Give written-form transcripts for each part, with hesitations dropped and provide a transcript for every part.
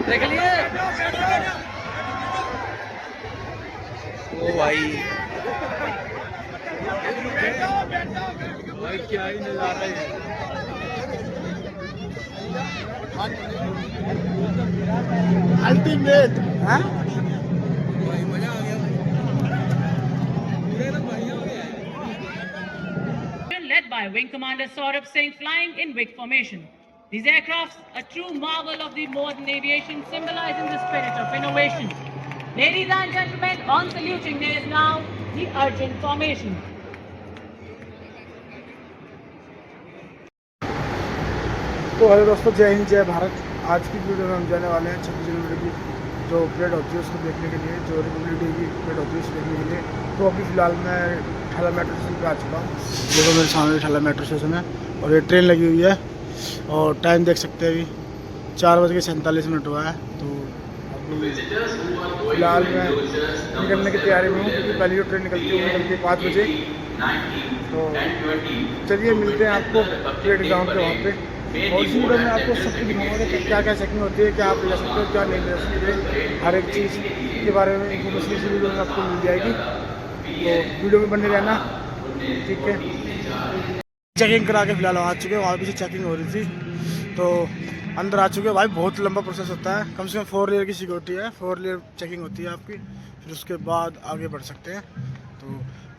देख लिए ओ भाई क्या ही नजारा है। अल्टीमेट हाँ मजा आ गया led by Wing Commander Saurabh Singh flying in WIC formation. These aircrafts, a true marvel of the modern aviation, symbolizing the spirit of innovation. Ladies and gentlemen, on saluting there is now the Arjun formation. तो hello दोस्तों, जय हिंद जय भारत। आज की video में हम जाने वाले हैं 26 जनवरी की जो परेड होती है उसको देखने के लिए, जो रिपब्लिक डे की परेड होती है उसको देखने के लिए। तो अभी फ़िलहाल मैं ठाला मेट्रो स्टेशन पर आ चुका हूँ। देखो मेरे सामने ठाला मेट्रो स्टेशन है और ये ट्रेन लगी हुई है और टाइम देख सकते हैं, अभी 4:47 हुआ है। तो अभी फ़िलहाल मैं निकलने की तैयारी में हूँ क्योंकि पहली जो ट्रेन निकलती है वो निकलती है 5 बजे। तो चलिए मिलते हैं आपको परेड ग्राउंड पे वहाँ पे, और इसी वीडियो में आपको सब कुछ दिखाऊंगा कि क्या क्या चेकिंग होती है, क्या आप ले जा सकते हो, क्या नहीं ले जा सकते, हर एक चीज़ के बारे में इन्फॉर्मेशन इसी वीडियो में आपको मिल जाएगी। तो वीडियो में बने रहना, ठीक है। चेकिंग करा के फिलहाल आ चुके हैं, वहाँ भी से चेकिंग हो रही थी तो अंदर आ चुके हैं। भाई बहुत लंबा प्रोसेस होता है, कम से कम 4 लेयर की सिक्योरिटी है, 4 लेयर चेकिंग होती है आपकी, फिर उसके बाद आगे बढ़ सकते हैं। तो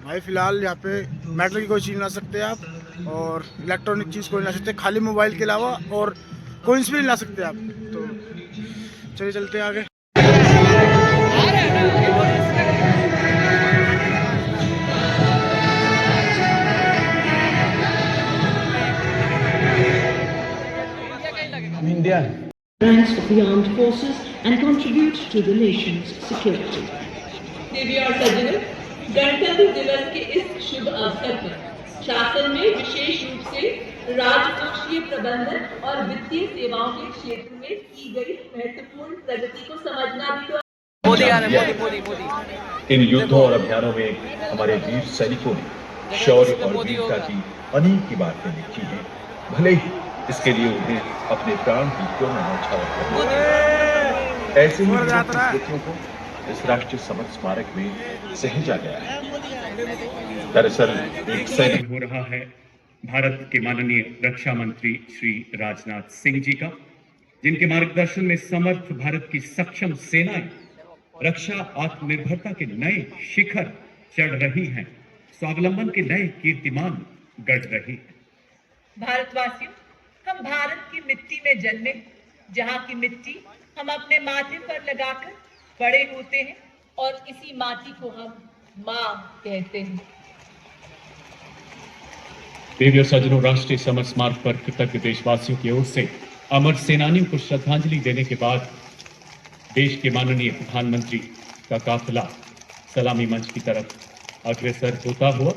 भाई फ़िलहाल यहाँ पे मेटल की कोई चीज़ ला सकते हैं आप, और इलेक्ट्रॉनिक चीज़ कोई ला सकते हैं, खाली मोबाइल के अलावा, और कोइंस भी नहीं ला सकते आप। तो चलिए चलते हैं आगे। India ranks of the armed forces and contribute to the nation's security. देवी और सज्जनों, गणतंत्र दिवस के इस शुभ अवसर पर शासन में विशेष रूप से राजकोषीय प्रबंधन और वित्तीय सेवाओं के क्षेत्र में की गई महत्वपूर्ण प्रगति को समझना भी तो मोदी आ रहे मोदी। इन युद्धों और अभियानों में हमारे वीर सैनिकों ने शौर्य और वीरता की अनेक बातें लिखी हैं, भले ही इसके लिए उन्हें अपने प्राण भी क्यों न न्यौछावर करने। ऐसे ही स्मृतियों को इस राष्ट्रीय समर स्मारक में सहेजा गया है। दरअसल एक सैनिक हो रहा है भारत के माननीय रक्षा मंत्री श्री राजनाथ सिंह जी का, जिनके मार्गदर्शन में समर्थ भारत की सक्षम सेनाएं रक्षा आत्मनिर्भरता के नए शिखर चढ़ रही हैं, स्वावलंबन के नए कीर्तिमान गढ़ रही है। भारतवासियों, हम भारत की मिट्टी में जन्मे, जहाँ की मिट्टी हम अपने माथे पर लगाकर बड़े होते हैं और इसी माटी को हम माँ कहते हैं। देवी और सज्जनों, राष्ट्रीय समर स्मारक पर कृतज्ञ देशवासियों की ओर से अमर सेनानियों को श्रद्धांजलि देने के बाद देश के माननीय प्रधानमंत्री का काफिला सलामी मंच की तरफ अग्रसर होता हुआ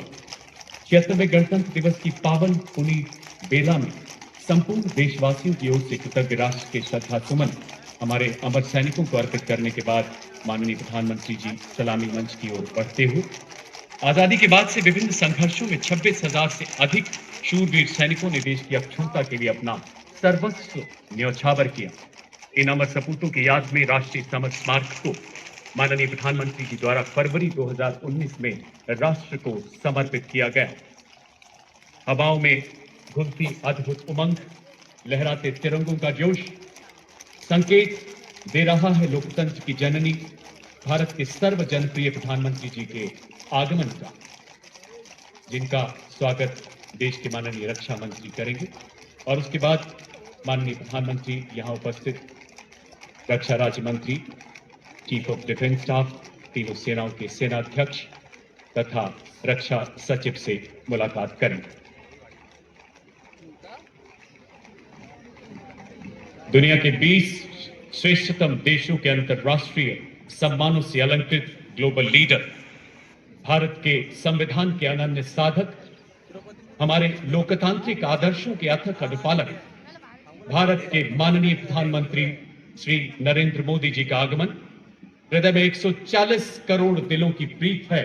76वें गणतंत्र दिवस की पावन पुनीत बेला में संपूर्ण देशवासियों की ओर से कृतज्ञ राष्ट्र के श्रद्धा सुमन हमारे अमर सैनिकों को अर्पित करने के बाद माननीय प्रधानमंत्री जी सलामी मंच की ओर बढ़ते हुए आजादी के बाद से विभिन्न संघर्षों में 26,000 से अधिक शूरवीर सैनिकों ने देश की अखंडता के लिए अपना सर्वस्व न्यौछावर किया। इन अमर सपूतों की याद में राष्ट्रीय समर स्मारक को माननीय प्रधानमंत्री जी द्वारा फरवरी 2019 में राष्ट्र को समर्पित किया गया। हवाओं में घुलती अद्भुत उमंग, लहराते तिरंगों का जोश संकेत दे रहा है लोकतंत्र की जननी भारत के सर्व जनप्रिय प्रधानमंत्री जी के आगमन का, जिनका स्वागत देश के माननीय रक्षा मंत्री करेंगे। और उसके बाद माननीय प्रधानमंत्री यहां उपस्थित रक्षा राज्य मंत्री, चीफ ऑफ डिफेंस स्टाफ, तीनों सेनाओं के सेनाध्यक्ष तथा रक्षा सचिव से मुलाकात करेंगे। दुनिया के 20 श्रेष्ठतम देशों के अंतर्राष्ट्रीय सम्मानों से अलंकृत ग्लोबल लीडर, भारत के संविधान के अनन्य साधक, हमारे लोकतांत्रिक आदर्शों के अथक अनुपालक, भारत के माननीय प्रधानमंत्री श्री नरेंद्र मोदी जी का आगमन हृदय में 140 करोड़ दिलों की प्रीत है।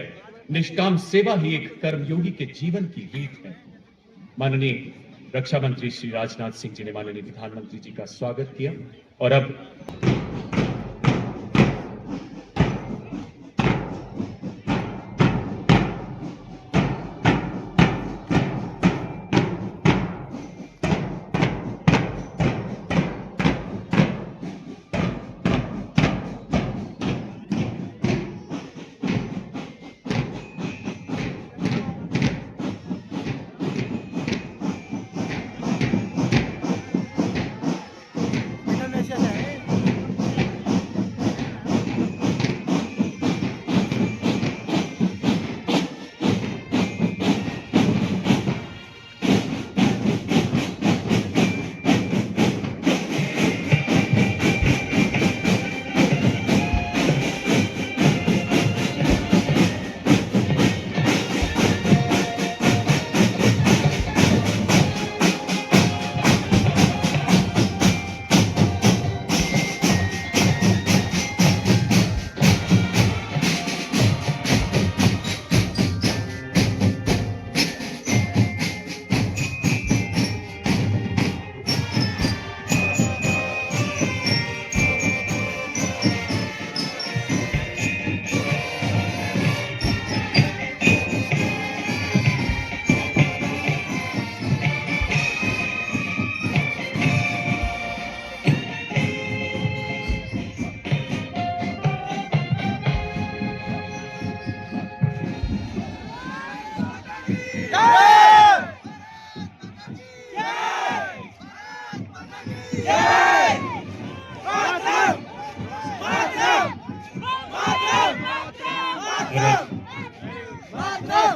निष्काम सेवा ही एक कर्मयोगी के जीवन की रीत है। माननीय रक्षा मंत्री श्री राजनाथ सिंह जी ने माननीय प्रधानमंत्री जी का स्वागत किया और अब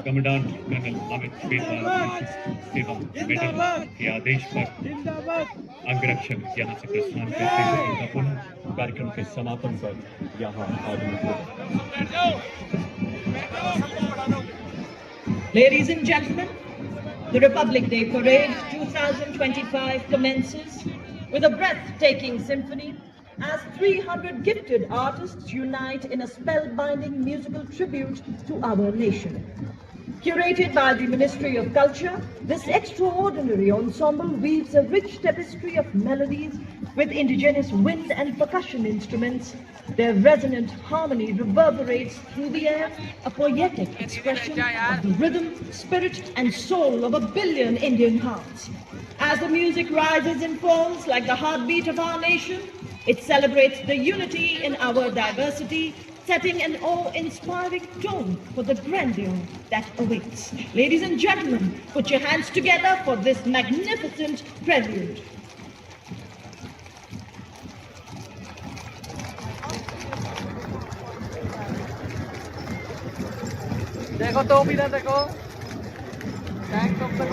कमांडेंट कर्नल अमित बेताल सेवा मेडल के आदेश पर अंगरक्षक यहाँ से प्रस्थान करते हुए उनका पुनः कार्यक्रम के समापन पर यहाँ आगमन होगा। Ladies and gentlemen, the Republic Day Parade 2025 commences with a breathtaking symphony as 300 gifted artists unite in a spellbinding musical tribute to our nation. Curated by the Ministry of Culture, this extraordinary ensemble weaves a rich tapestry of melodies with indigenous wind and percussion instruments. Their resonant harmony reverberates through the air, a poetic expression of the rhythm, spirit, and soul of a billion Indian hearts. As the music rises and falls like the heartbeat of our nation, it celebrates the unity in our diversity, setting an awe-inspiring tone for the grandeur that awaits. Ladies and gentlemen, put your hands together for this magnificent prelude. देखो तो भी ना देखो tank कब तक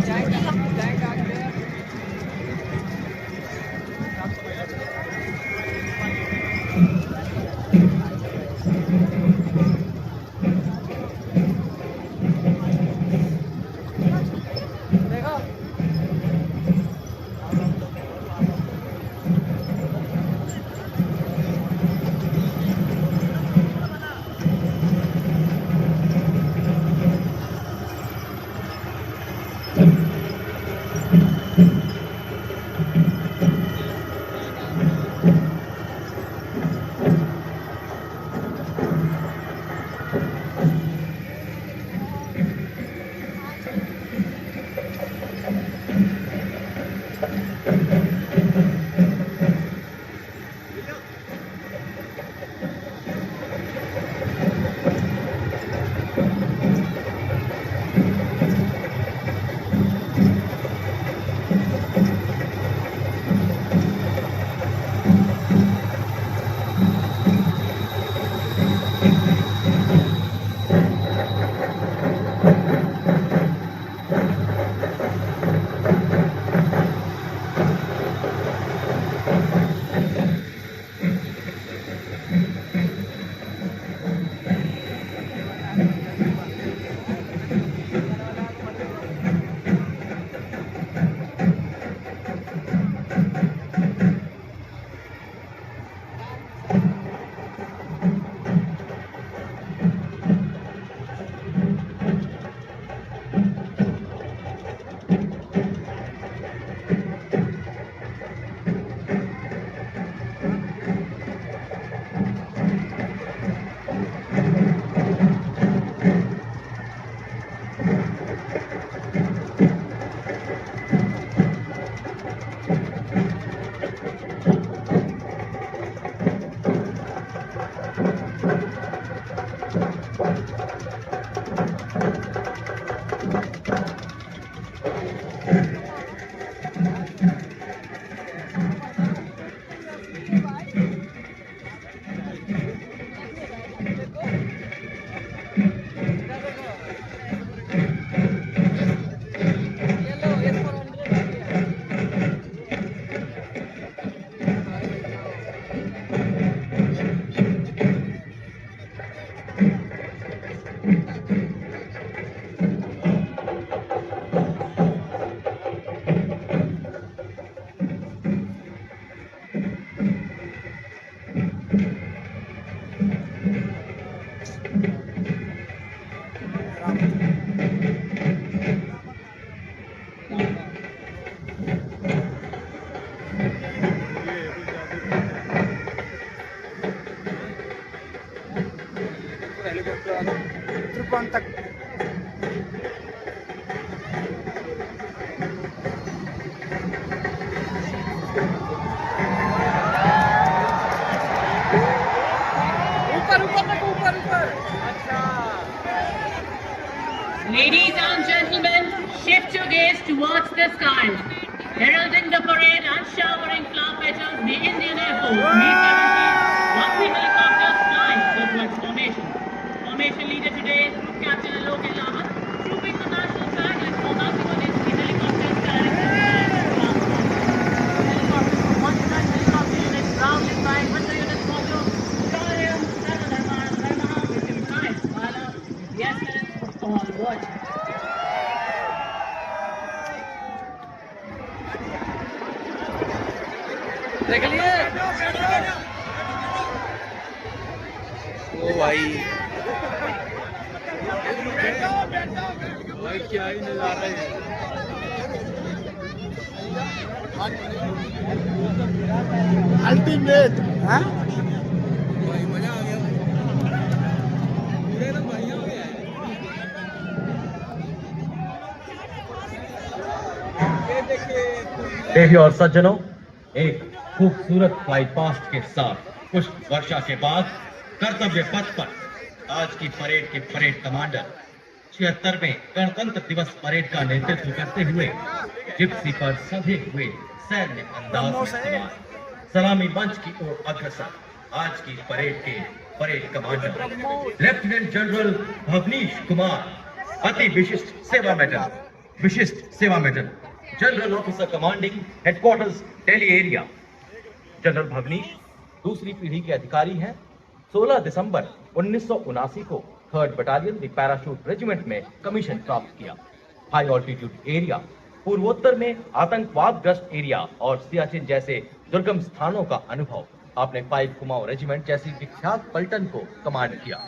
tank आ गया ऊपर ऊपर देखो, ऊपर ऊपर। अच्छा। Ladies and gentlemen, shift your gaze towards the sky. Heralding the parade and showering flower petals, the Indian Air Force Mi-17 1 helicopters flying towards formation. Formation leader today is Group Captain Alok Lawat, trooping the national flag and commencing on his helicopters directed one helicopter unit ground in line with the unit motto, Karyam Sarvadharma Dharma, which implies Bala, the essence of all virtue. देख लिए? ओ भाई क्या ही नजारा है। Ultimate हाँ भाई मजा आ गया। पूरे ना बढ़िया हो गया है। ये देखिए। देखिए और सज्जनों, एक खूबसूरत फ्लाई पास्ट के साथ पुष्प वर्षा के बाद कर्तव्य पथ पर आज की परेड के परेड कमांडर 76वें गणतंत्र दिवस परेड का नेतृत्व करते हुए जिप्सी पर सधे हुए सैन्य अंदाज में सवार सलामी मंच की ओर अग्रसर आज की परेड के parade commander lieutenant general Bhavnish Kumar, अति विशिष्ट सेवा medal general officer commanding headquarters Delhi area. General Bhavnish दूसरी पीढ़ी के अधिकारी हैं। 16 दिसंबर 1979 को 3rd battalion the parachute regiment में कमीशन प्राप्त किया। हाई ऑल्टीट्यूड एरिया, पूर्वोत्तर में आतंकवाद ग्रस्त एरिया और सियाचिन जैसे दुर्गम स्थानों का अनुभव। आपने 5 कुमाऊं रेजिमेंट जैसी विख्यात पलटन को कमांड किया।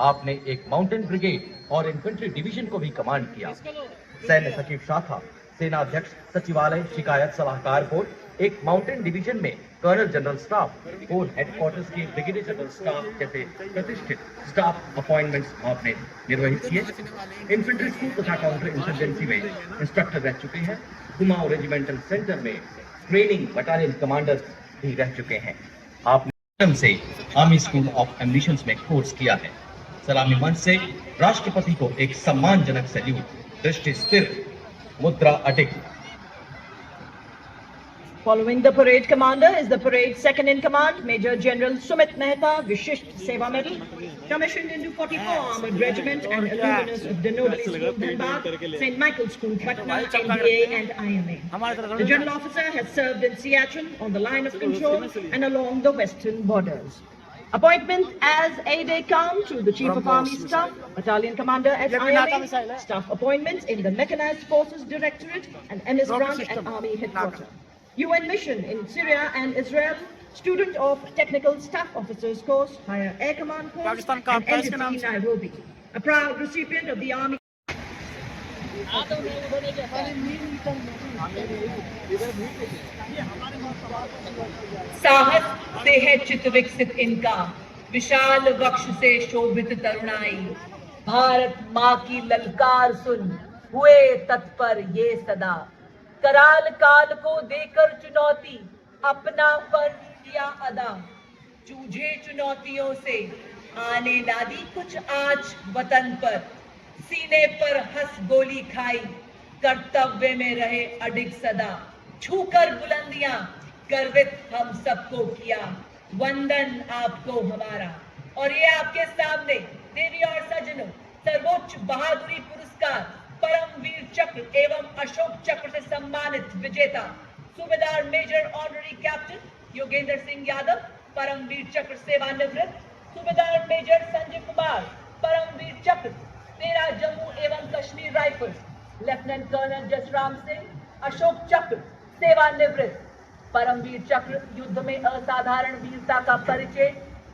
आपने एक माउंटेन ब्रिगेड और इन्फेंट्री डिवीजन को भी कमांड किया। सैन्य सचिव शाखा, सेनाध्यक्ष सचिवालय, शिकायत सलाहकार बोर्ड, एक माउंटेन डिवीजन में colonel general staff, corps headquarters के ब्रिगेडियर जनरल स्टाफ जैसे प्रतिष्ठित स्टाफ अपॉइंटमेंट्स आपने निर्वहित किए। इन्फेंट्री स्कूल तथा काउंटर इंसर्जेंसी में इंस्ट्रक्टर रह चुके हैं। कुमाऊं रेजिमेंटल सेंटर में ट्रेनिंग बटालियन कमांडर्स भी रह चुके हैं। आपने से आर्मी स्कूल ऑफ एम्बिशंस में कोर्स किया है। सलामी मंच से राष्ट्रपति को एक सम्मानजनक सैल्यूट। दृष्टि स्थिर, मुद्रा अटिक। Following the parade commander is the parade second in command, Major General Sumit Mehta, Vishisht Seva Medal, commissioned into 44 Armored Regiment and alumnus of Danobali School, Dhanbad, St. Michael's School, Patna, NDA and IMA. The general officer has served in Siachen on the line of control and along the western borders. Appointment as aide-de-camp to the Chief of Army Staff, Battalion Commander at IMA, staff appointments in the Mechanized Forces Directorate and MS Branch at Army Headquarters. UN mission in Syria and Israel, student of Technical Staff Officers course, Higher Air Command course, and entity Nairobi. A proud recipient of the Army. साहस से है चित विकसित इनका, विशाल वक्ष से शोभित तरुणाई। भारत माँ की ललकार सुन, हुए तत्पर ये सदा। कराल काल को देकर चुनौती, अपना फर्ज किया अदा। जूझे चुनौतियों से, आने ना दी कुछ आँच वतन पर। सीने पर हंस गोली खाई, कर्तव्य में रहे अडिग सदा। छूकर बुलंदियां, गर्वित हम सबको किया, वंदन आपको हमारा। और ये आपके सामने देवी और सज्जनों, सर्वोच्च बहादुरी पुरस्कार परमवीर चक्र एवं अशोक चक्र से सम्मानित विजेता सूबेदार major honorary captain Yogendra Singh Yadav, Param Vir Chakra सेवानिवृत्त। सूबेदार मेजर संजय कुमार, परमवीर चक्र 13 जम्मू एवं Kashmir rifles. Lieutenant colonel Jasram Singh, Ashok Chakra सेवानिवृत्त। परमवीर चक्र युद्ध में असाधारण वीरता का परिचय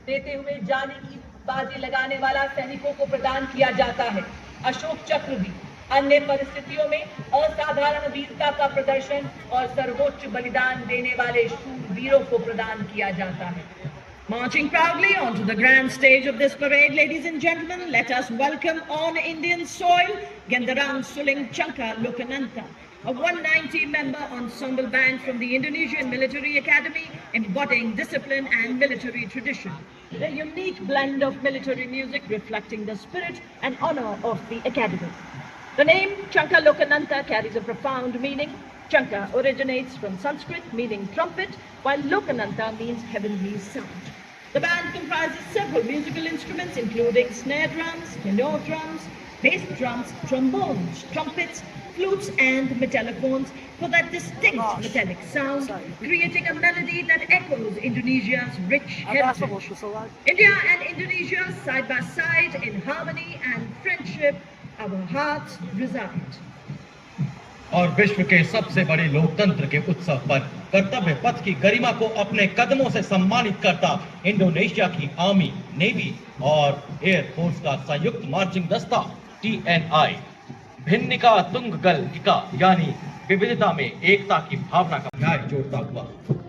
देते हुए जाने की बाजी लगाने वाला सैनिकों को प्रदान किया जाता है। अशोक चक्र भी अन्य परिस्थितियों में असाधारण वीरता का प्रदर्शन और सर्वोच्च बलिदान देने वाले शूरवीरों को प्रदान किया जाता है। Marching proudly onto the grand stage of this parade, ladies and gentlemen, let us welcome on Indian soil Gendarang Suling Chanka Lokananta, a 190-member ensemble band from the Indonesian Military Academy, embodying discipline and military tradition. The unique blend of military music reflecting the spirit and honor of the academy. The name Changka Lokananta carries a profound meaning. Changka originates from Sanskrit meaning trumpet, while Lokananta means heavenly sound. The band comprises several musical instruments including snare drums, tenor drums, bass drums, trombones, trumpets, flutes and metallophones for that distinct metallic sound, creating a melody that echoes Indonesia's rich heritage. India and Indonesia side by side in harmony and friendship, our hearts reside. और विश्व के सबसे बड़े लोकतंत्र के उत्सव पर कर्तव्य पथ की गरिमा को अपने कदमों से सम्मानित करता इंडोनेशिया की आर्मी, नेवी और एयरफोर्स का संयुक्त मार्चिंग दस्ता TNI भिन्निका तुंगगल इका यानी विविधता में एकता की भावना का न्याय जोड़ता हुआ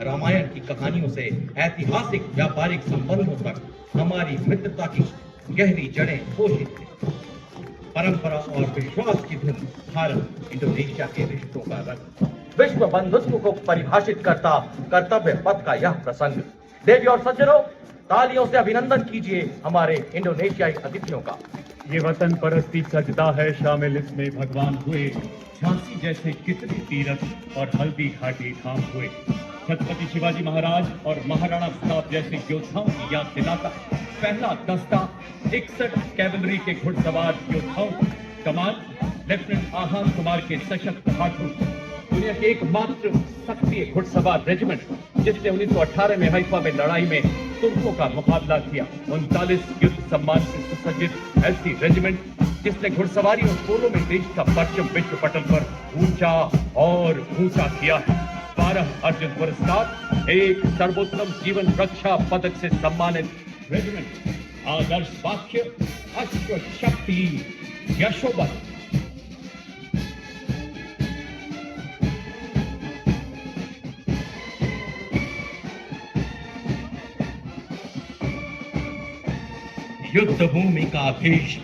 रामायण की कहानियों से ऐतिहासिक व्यापारिक संबंधों तक हमारी मित्रता की गहरी जड़ें पोषित हैं। परंपरा और विश्वास की धुन भारत इंडोनेशिया के रिश्तों का रंग, विश्व बंधुत्व को परिभाषित करता कर्तव्य पथ का यह प्रसंग। देवी और सज्जनों, तालियों से अभिनंदन कीजिए हमारे इंडोनेशियाई अतिथियों का। ये वतन परस्ती सजदा है, शामिल इसमें भगवान हुए, झांसी जैसे कितने तीरथ और हल्दी घाटी धाम हुए। छत्रपति शिवाजी महाराज और महाराणा प्रताप जैसे योद्धाओं की याद दिलाता पहला दस्ता 61 कैवलरी के घुड़सवार योद्धाओं, कमान लेफ्टिनेंट आहान कुमार के सशक्त हाथों, दुनिया के एकमात्र सक्रिय घुड़सवार रेजिमेंट जिसने 1918 में हाइफा में लड़ाई में तुर्कों का मुकाबला किया। 39 युद्ध सम्मान से सुसज्जित ऐसी रेजिमेंट जिसने घुड़सवारी और पोलो में देश का परचम विश्व पटल पर ऊंचा और ऊंचा किया है। 12 अर्जुन पुरस्कार, 1 सर्वोत्तम जीवन रक्षा पदक से सम्मानित रेजिमेंट। आदर्श वाक्य अश्व शक्ति यशोबल। युद्ध भूमि का भेष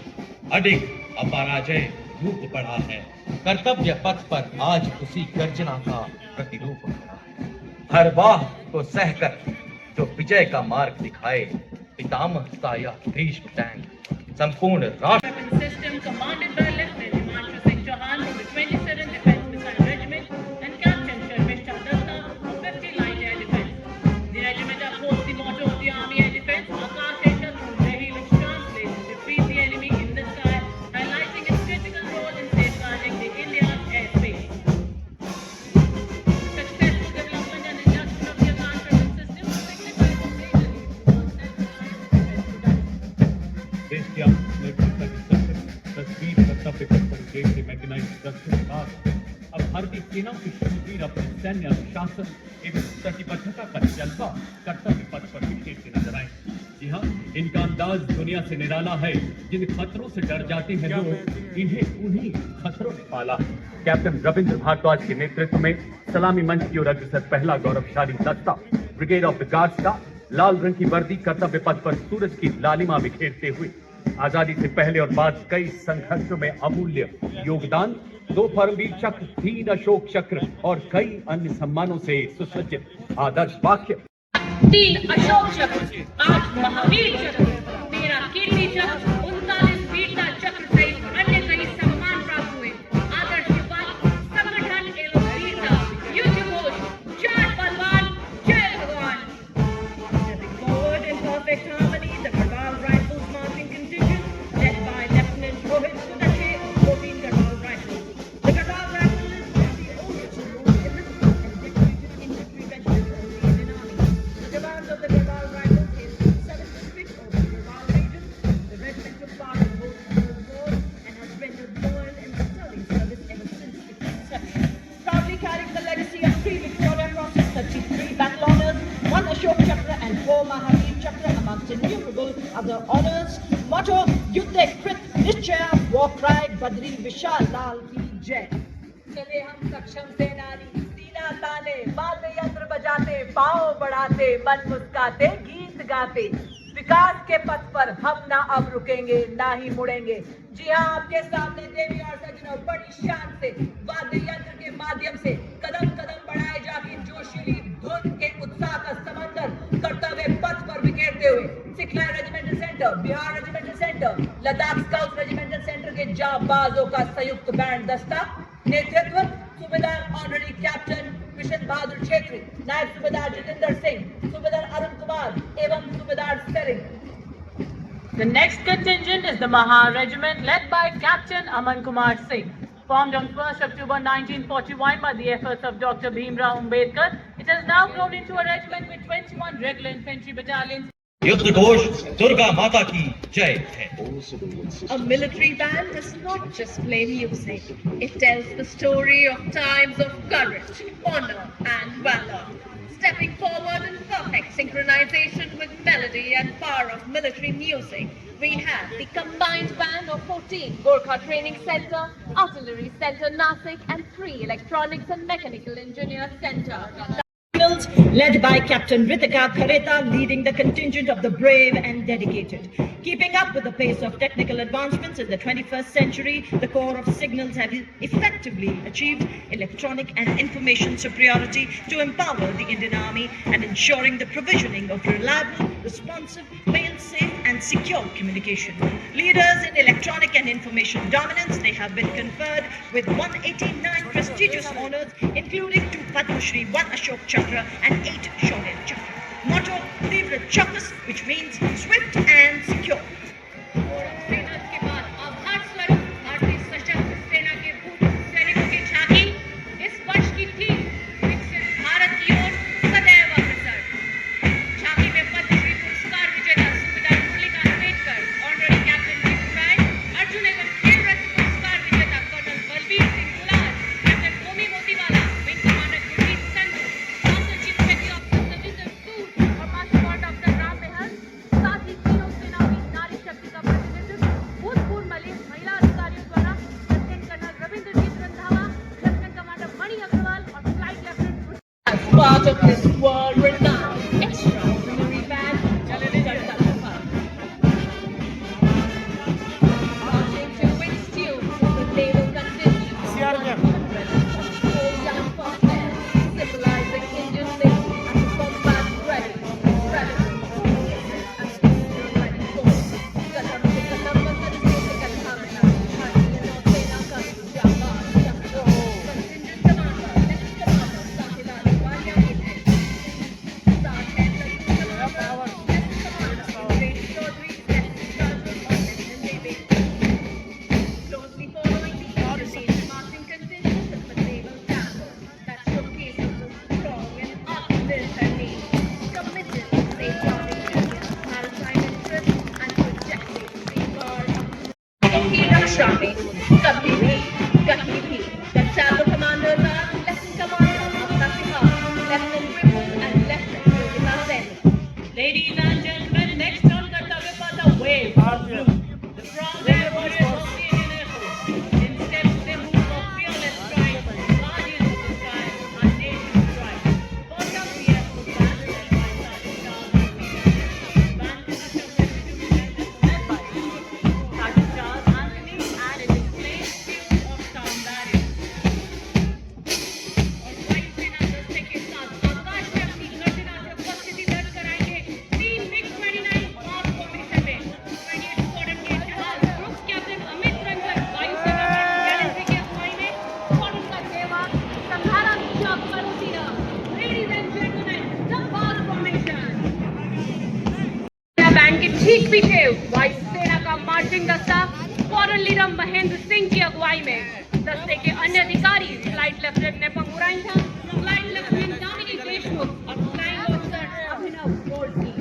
अडिग अपराजय रूप पड़ा है। कर्तव्य पथ पर आज उसी गर्जना का प्रतिरूप खड़ा है। हर वाह को सहकर जो विजय का मार्ग दिखाए, पितामह सा यह भीष्म टैंक संपूर्ण राष्ट्र System commanded by Lieutenant Himanshu Singh Chauhan from the 27th Defence Missile Regiment and Captain Sharmishta Datta of 50 Light Air Defence. The regiment upholds the motto of the Army Air Defence, Akash Hai Shatru Rehi, which translates to defeat the enemy in the sky, highlighting its critical role in safeguarding the India's airspace. The successful development and induction of the Akash weapon system signifies the major देश की आत्मनिर्भरता की तस्वीर कर्तव्य पथ पर देश के मैकेनाइज्ड रक्षा के बाद अब भारतीय सेना की शूरवीर अपने सैन्य अनुशासन एवं प्रतिबद्धता का जज्बा कर्तव्य पथ पर बिखेरते नजर आए। जी हाँ, इनका अंदाज दुनिया से निराला है। जिन खतरों से डर जाते हैं लोग, इन्हें उन्हीं खतरों ने पाला। कैप्टन रविंद्र भारद्वाज के नेतृत्व में सलामी मंच की ओर अग्रसर पहला गौरवशाली दस्ता ब्रिगेड ऑफ द गार्ड्स का लाल रंग की वर्दी कर्तव्य पथ पर सूरज की लालिमा बिखेरते हुए आजादी से पहले और बाद कई संघर्षों में अमूल्य योगदान, 2 परमवीर चक्र, 3 अशोक चक्र और कई अन्य सम्मानों से सुसज्जित आदर्श वाक्य। 3 अशोक चक्र, 8 महावीर चक्र, 13 कीर्ति चक्र, 39 वीरता चक्र सहित अन्य कई सम्मान प्राप्त हुए। आदर्श युवा संगठन एवं वीरता युद्ध घोष, जय बलवान, जय भगवान। Stepping forward in perfect harmony, the Garhwal Rifles marching contingent, led by Lieutenant Rohit Sudache of 14 Garhwal Rifles. The Garhwal Rifle is one of the oldest and most enlisted and decorated infantry regiments of the Indian Army. The command of the Garhwal Rifles is 7th district of the Garhwal region. The regiment took part in both World Wars and has rendered loyal and sterling service ever since its inception. Proudly carrying the legacy of 3 Victoria Crosses, 33 battle honors, 1 Ashok Chakra and 4 Mahavir Chakra amongst innumerable other honors. Motto, Yuddhe Krit Nischaya, War Cry, Badri Vishal Lal Ki Jai. चले हम सक्षम सेनानी, सीना ताने, वाद्य यंत्र बजाते, पाँव बढ़ाते, मन मुस्काते, गीत गाते। विकास के पथ पर हम ना अब रुकेंगे, ना ही मुड़ेंगे। जी हाँ, आपके सामने देवी और सज्जनों बड़ी शान से वाद्य यंत्र के माध्यम से कदम कदम बढ़ाए जाके जोशीली धुन के उत्साह का समंदर कर्तव्य पथ पर बिखेरते हुए सिखलाई regimental centre, Bihar regimental centre, Ladakh scout regimental centre के जांबाजों का संयुक्त बैंड दस्ता, नेतृत्व सूबेदार ऑनररी कैप्टन कृष्ण बहादुर छेत्री, नायब सूबेदार जितेंद्र सिंह, सूबेदार अरुण कुमार एवं सूबेदार Tsering. The next contingent is the Mahar Regiment led by Captain Aman Kumar Singh. Formed on 1st October 1941 by the efforts of Dr. Bhimrao Ambedkar, it has now grown into a regiment with 21 regular infantry battalions. युद्ध घोष दुर्गा माता की जय है। A military band does not just play music. It tells the story of times of courage, honor, and valor. Stepping forward in perfect synchronization with melody and power of military music, we have the combined band of 14 Gorkha Training Center, Artillery Center Nasik, and 3 Electronics and Mechanical Engineer Center. Led by Captain Ritika Khareta, leading the contingent of the brave and dedicated. Keeping up with the pace of technical advancements in the 21st century, the Corps of Signals have effectively achieved electronic and information superiority to empower the Indian Army and ensuring the provisioning of reliable, responsive, fail-safe and secure communication. Leaders in electronic and information dominance, they have been conferred with 189 prestigious honors, including 2 Padma Shri, 1 Ashok Chakra and 8 Shaurya Chakra. Motto, Tivra Chakas, which means swift and secure. Part of this world-renowned extraordinary band, marching to which tunes the naval contingent, symbolizing Indian Navy as a combat-ready, ready force. Ladies and gentlemen, next on Kartavya Path, the wave are blue. The strong air warriors of the Indian Air Force. In steps they move of fearless stride, guardians of the sky, our nation's pride. First up we have the band led by Sergeant Charles Anthony. Band consists of 22 members led by Sergeant Charles Anthony and it displays views of sound barriers. और वायु सेना दस्ते के साथ आकाश में अपनी गर्जना से उपस्थिति दर्ज कराएंगे 3 MiG-29 मार्क फॉर्मेशन में 28 स्क्वाड्रन के जहाज ग्रुप कैप्टन अमित रंजन वायु सेना में गैलेंट्री के अगुवाई में स्क्वाड्रन का सेवा संधारा चौक पर उतरा। Ladies and gentleman, the mark formation. Band के ठीक पीछे वायु सेना का मार्चिंग दस्ता स्क्वाड्रन लीडर महेंद्र सिंह की अगुवाई में दस्ते के अन्य अधिकारी flight lieutenant Nepang Uraintha, flight lieutenant Damini Deshmukh और फ्लाइंग ऑफिसर अभिनव गोल्ड की।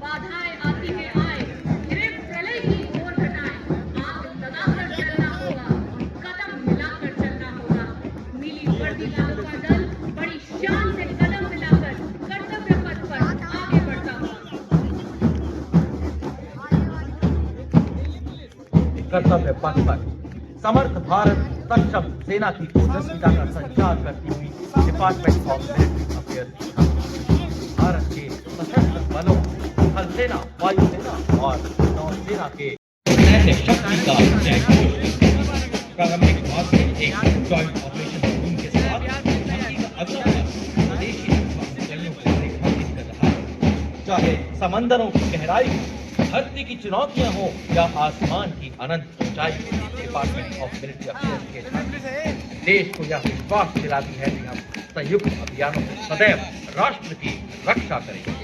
बाधाएं आती हैं आए, फिर प्रलय की ओर घटाएं, आग लगाकर चलना होगा, कदम मिलाकर चलना होगा। नीली वर्दी लाल का दल बड़ी शान से कदम मिलाकर कर्तव्य पथ पर आगे बढ़ता हुआ। कर्तव्य पथ पर समर्थ भारत सक्षम सेना की ओजस्विता का संचार करती हुई department of military affairs Bharat के सशस्त्र बलों, थल सेना, वायु सेना और नौसेना के सैन्य शक्ति का जय घोष। प्रारंभिक भाग में एक जॉइंट ऑपरेशन टीम के साथ झांकी का अगला भाग स्वदेशी रक्षाओं को रेखांकित कर रहा है। चाहे समंदरों की गहराई, धरती की चुनौतियां हो या आसमान की अनंत ऊंचाई, डिपार्टमेंट ऑफ मिलिट्री अफेयर्स के साथ देश को यह विश्वास दिलाती है कि हम संयुक्त अभियानों में सदैव राष्ट्र की रक्षा करेंगे।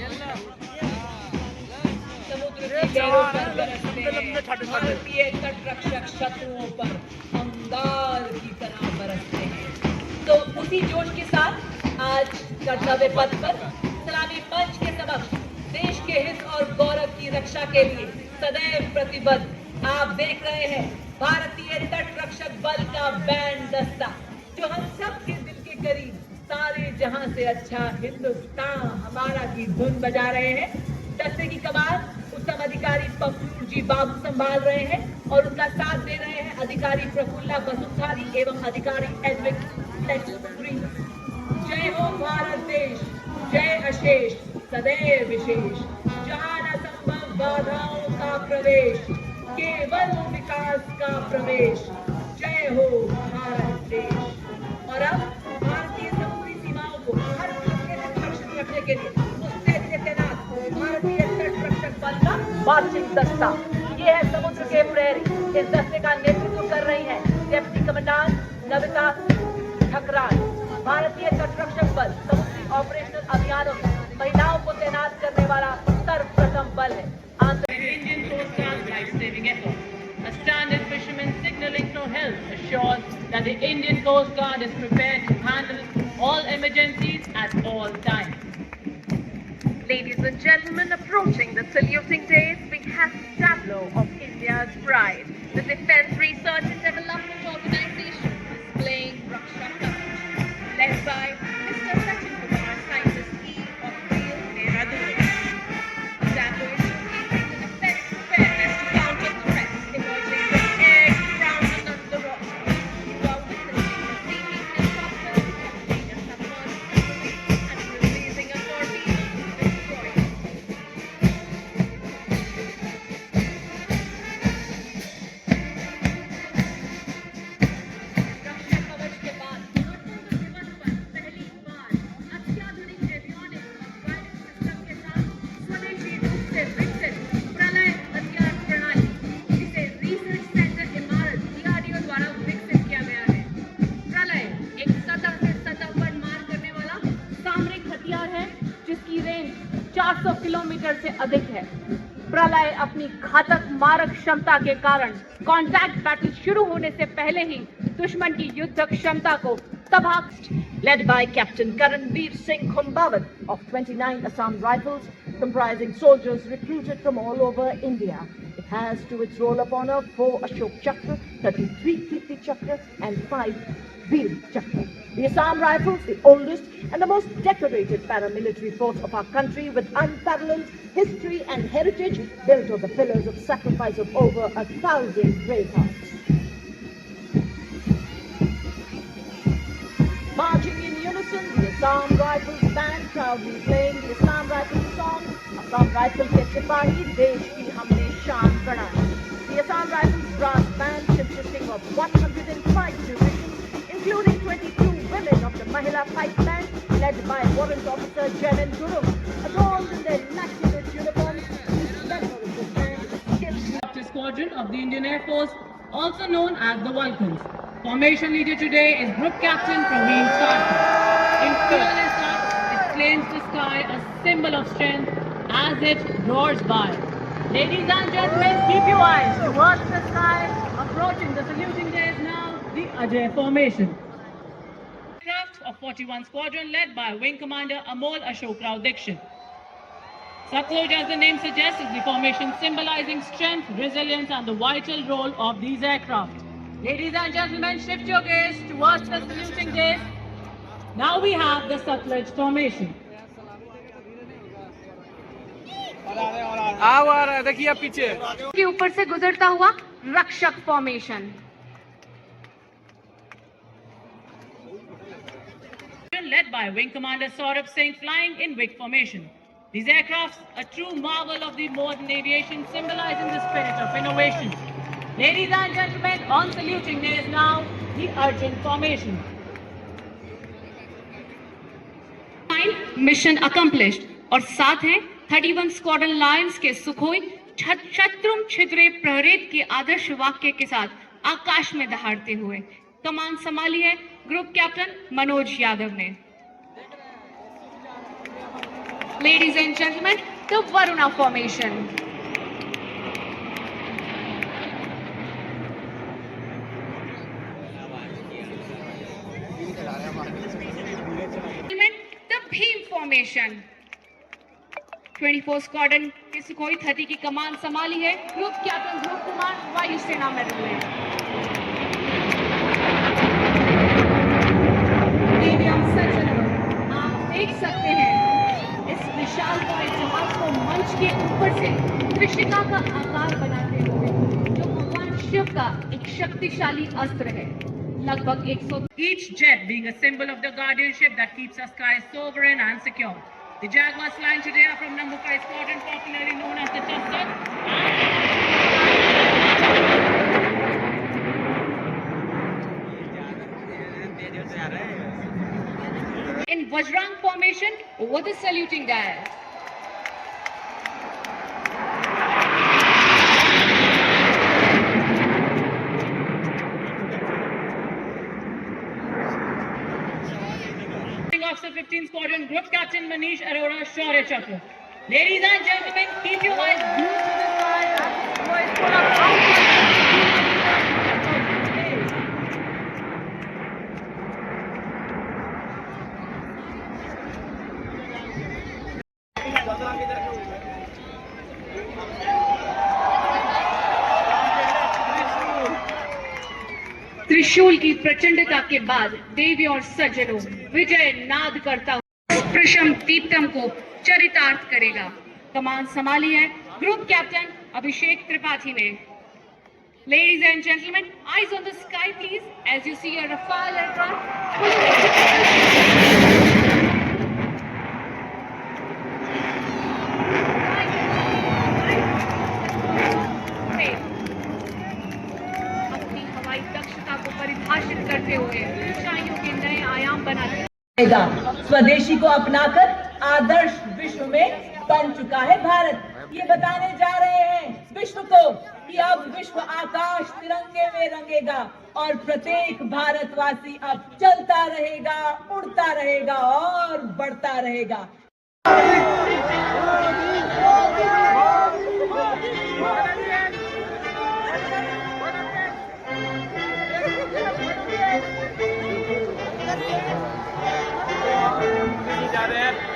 समुद्र की लहरों पर बरसते हैं भारतीय तट रक्षक शत्रुओं पर अंगार की तरह बरसते हैं। तो उसी जोश के साथ आज कर्तव्य पथ पर सलामी मंच के समक्ष देश के हित और गौरव की रक्षा के लिए सदैव प्रतिबद्ध आप देख रहे हैं भारतीय तट रक्षक बल का बैंड दस्ता, जो हम सब के दिल के करीब सारे जहां से अच्छा हिंदुस्तान हमारा की धुन बजा रहे हैं। दस्ते की कमान उत्तम अधिकारी पफलूर जी बाबू संभाल रहे हैं और उनका साथ दे रहे हैं अधिकारी प्रफुल्ला बसुधारी एवं अधिकारी एडविक ग्रीन। जय हो भारत देश, जय अशेष सदैव विशेष, जहां न संभव बाधाओं का प्रवेश, केवल विकास का प्रवेश। जय हो भारत देश। और अब भारतीय समुद्री सीमाओं को हर तरीके से सुरक्षित रखने के लिए मुस्तैद तैनात भारतीय तट रक्षक बल का मार्चिंग दस्ता। ये है समुद्र के प्रहरी। इस दस्ते का नेतृत्व कर रही है डेप्यूटी कमांडेंट नविता ठकराल। भारतीय तट रक्षक बल समुद्री ऑपरेशनल अभियानों में महिलाओं को तैनात करने वाला सर्वप्रथम बल है। Indian Coast Guard life-saving effort. A standard fisherman signaling for help assures that the Indian Coast Guard is prepared to handle all emergencies at all times. Ladies and gentlemen, approaching the saluting days, we have the tableau of India's pride, the Defence Research and Development Organization displaying Raksha Kavach, led by Mr. Sachin Kumar, Scientist E of Real Dehradun. Dapper is showcasing the defense preparedness to counter threats emerging from air, ground and under water. You are witnessing the sinking helicopter, capturing a submerged and releasing a torpedo to destroy it. रक्षा कवच के बाद गणतंत्र दिवस पर पहली बार अत्याधुनिक avionics और guidance system के साथ स्वदेशी रूप से विकसित प्रलय हथियार प्रणाली, जिसे रिसर्च सेंटर इमारत DRDO द्वारा विकसित किया गया है। प्रलय एक सतह से सतह पर मार करने वाला सामरिक हथियार है जिसकी रेंज 400 किलोमीटर से अधिक है। प्रलय अपनी घातक मारक क्षमता के कारण कॉन्टैक्ट बैटल शुरू होने से पहले ही दुश्मन की युद्ध क्षमता को तबाह। Led by Captain Karanveer Singh Khumbawat of 29 Assam Rifles, comprising soldiers recruited from all over India. It has to its roll of honor 4 Ashok Chakra, 33 Kirti Chakra and 5 Veer Chakra. The Assam Rifles, the oldest and the most decorated paramilitary force of our country with unparalleled history and heritage, built on the pillars of sacrifice of over 1,000 brave hearts. Marching in unison, the Assam Rifles band proudly playing the Assam Rifles song, Assam Rifles ke Sipahi, Desh ki humne shaan badhai. The Assam Rifles brass band, consisting of 105 musicians, including 22 women of the Mahila Pipe Band, led by Warrant Officer Jamin Guru, adorned in their immaculate uniforms. Each member of this band is skilled. Squadron of the Indian Air Force, also known as the Vulcans. Formation leader today is Group Captain Praveen Sarkar. In fearless art, it claims the sky, a symbol of strength, as it roars by. Ladies and gentlemen, keep your eyes towards the sky. Approaching the saluting days now, the Ajay Formation. Aircraft of 41 Squadron led by Wing Commander Amol Ashok Rao Dixit. Satluj, as the name suggests, is the formation symbolizing strength, resilience and the vital role of these aircraft. Ladies and gentlemen, shift your gaze towards the saluting days. Now we have the Satluj formation. आ रहा है, देखिए पीछे के ऊपर से गुजरता हुआ रक्षक formation. Led by Wing Commander Saurabh Singh, flying in Vic formation. These aircrafts, a true marvel of the modern aviation, symbolizing the spirit of innovation. Ladies and gentlemen, on saluting there is now the urgent formation. Mission accomplished. और साथ हैं 31 squadron Lions के Sukhoi शत्रुम छिद्रे प्रहरेत के आदर्श वाक्य के साथ आकाश में दहाड़ते हुए कमान संभाली है ग्रुप कैप्टन मनोज यादव ने. Ladies and gentlemen, the Varuna formation. The Bhim formation. 24 squadron के सुखोई 30 की कमान संभाली है ग्रुप कैप्टन ध्रुव कुमार वायुसेना मेडल में. स्टेडियम सज्जनों, आप देख सकते हैं इस विशाल जहाज को मंच के ऊपर से त्रिशिका का आकार बनाते हुए जो भगवान शिव का एक शक्तिशाली अस्त्र है. लगभग 100. Each jet being a symbol of the guardianship that keeps our skies sovereign and secure. The Jaguars flying today are from number 5 squadron, popularly known as the Tusker. In Vajrang formation over the saluting dial. Officer 15 Squadron Group Captain Manish Arora Shaurya Chakra. Ladies and gentlemen, keep your eyes glued to the sky as this boy is full of output. त्रिशूल की प्रचंडता के बाद देवी और सज्जनों विजय नाद करता हुआ प्रशम दीप्तम को चरितार्थ करेगा. कमान संभाली है ग्रुप कैप्टन अभिषेक त्रिपाठी ने. Ladies and gentlemen, eyes on the sky please as you see a Rafale aircraft. परिभाषित करते हुए ऊंचाइयों के नए आयाम बनाते. स्वदेशी को अपनाकर आदर्श विश्व में बन चुका है भारत. ये बताने जा रहे हैं विश्व को कि अब विश्व आकाश तिरंगे में रंगेगा और प्रत्येक भारतवासी अब चलता रहेगा, उड़ता रहेगा और बढ़ता रहेगा. जा रहे हैं